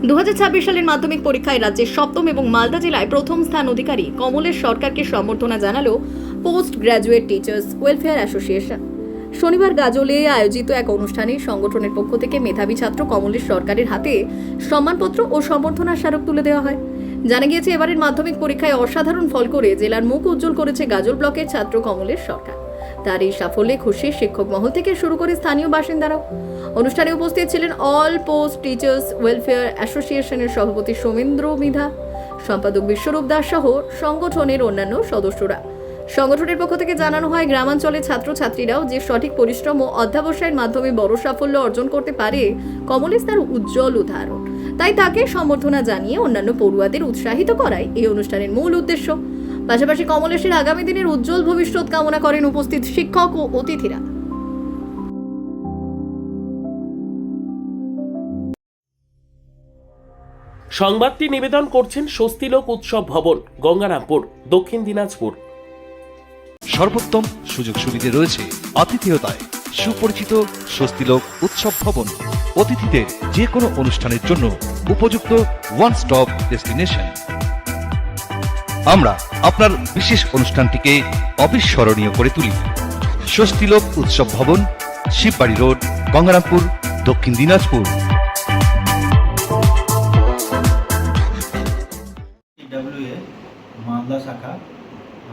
2026 সালের মাধ্যমিক পরীক্ষায় রাজ্যের সপ্তম এবং মালদা জেলায় প্রথম স্থান অধিকারী কমলেশ সরকারকে সম্বর্ধনা জানালো post graduate teachers welfare association. শনিবার গাজলে আয়োজিত এক অনুষ্ঠানে সংগঠনের পক্ষ থেকে মেধাবী ছাত্র কমলেশ সরকারের হাতে সম্মানপত্র ও সম্বর্ধনার স্মারক তুলে দেওয়া হয়। জানা গিয়েছে, এবারের মাধ্যমিক পরীক্ষায় অসাধারণ ফল করে জেলার মুখ উজ্জ্বল করেছে গাজল ব্লকের ছাত্র কমলেশ সরকার। তার এই সাফল্যে খুশি শিক্ষক মহল থেকে শুরু করে স্থানীয় বাসিন্দারাও। অনুষ্ঠানে উপস্থিত ছিলেন অল পোস্ট টিচার্স ওয়েলফেয়ার অ্যাসোসিয়েশনের সভাপতি সোমেন্দ্র মৃধা, সম্পাদক বিশ্বরূপ দাস সহ সংগঠনের অন্যান্য সদস্যরা। সংগঠনের পক্ষ থেকে জানানো হয়, গ্রামাঞ্চলের ছাত্রছাত্রীরাও যে সঠিক পরিশ্রম ও অধ্যবসায়ের মাধ্যমে বড় সাফল্য অর্জন করতে পারে, কমলেশ তার উজ্জ্বল উদাহরণ। তাই তাকে সম্বর্ধনা জানিয়ে অন্যান্য পড়ুয়াদের উৎসাহিত করাই এই অনুষ্ঠানের মূল উদ্দেশ্য। পাশাপাশি কমলেশের আগামী দিনের উজ্জ্বল ভবিষ্যৎ কামনা করেন উপস্থিত শিক্ষক ও অতিথিরা। সংবাদটি নিবেদন করছেন স্বস্তিলোক উৎসব ভবন, গঙ্গারামপুর, দক্ষিণ দিনাজপুর। সর্বোত্তম সুযোগ সুবিধে রয়েছে আতিথেয়তায়। সুপরিচিত স্বস্তিলোক উৎসব ভবন অতিথিদের যে কোনো অনুষ্ঠানের জন্য উপযুক্ত ওয়ান স্টপ ডেস্টিনেশন। আমরা আপনার বিশেষ অনুষ্ঠানটিকে অবিস্মরণীয় করে তুলি। স্বস্তিলোক উৎসব ভবন, শিববাড়ি রোড, গঙ্গারামপুর, দক্ষিণ দিনাজপুর। মালদা শাখা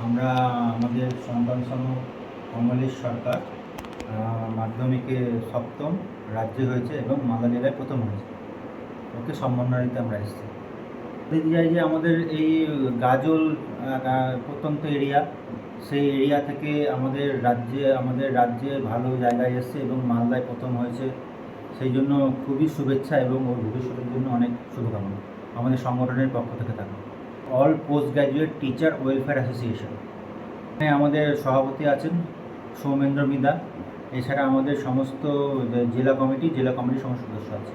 আমরা আমাদের সন্তান কমলেশ সরকার মাধ্যমিকে সপ্তম রাজ্যে হয়েছে এবং মালদা জেলায় প্রথম হয়েছে। ওকে সম্মাননা দিতে আমরা এসেছি। যাই যে আমাদের এই গাজল প্রত্যন্ত এরিয়া, সেই এরিয়া থেকে আমাদের রাজ্যে ভালো জায়গায় এসছে এবং মালদায় প্রথম হয়েছে। সেই জন্য খুবই শুভেচ্ছা এবং ওর ভবিষ্যতের জন্য অনেক শুভকামনা আমাদের সংগঠনের পক্ষ থেকে থাকে। All post graduate teacher welfare association, এখানে আমাদের সভাপতি আছেন সৌমেন্দ্র মৃধা। এছাড়া আমাদের সমস্ত জেলা কমিটির সমস্ত সদস্য আছে।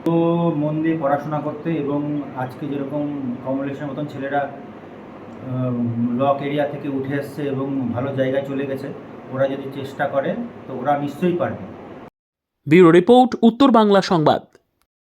তো মন দিয়ে পড়াশোনা করতে এবং আজকে যেরকম কমলেশের মতন ছেলেরা ব্লক এরিয়া থেকে উঠে এসছে এবং ভালো জায়গায় চলে গেছে, ওরা যদি চেষ্টা করে তো ওরা নিশ্চয়ই পারবে। ব্যুরো রিপোর্ট, উত্তর বাংলা সংবাদ।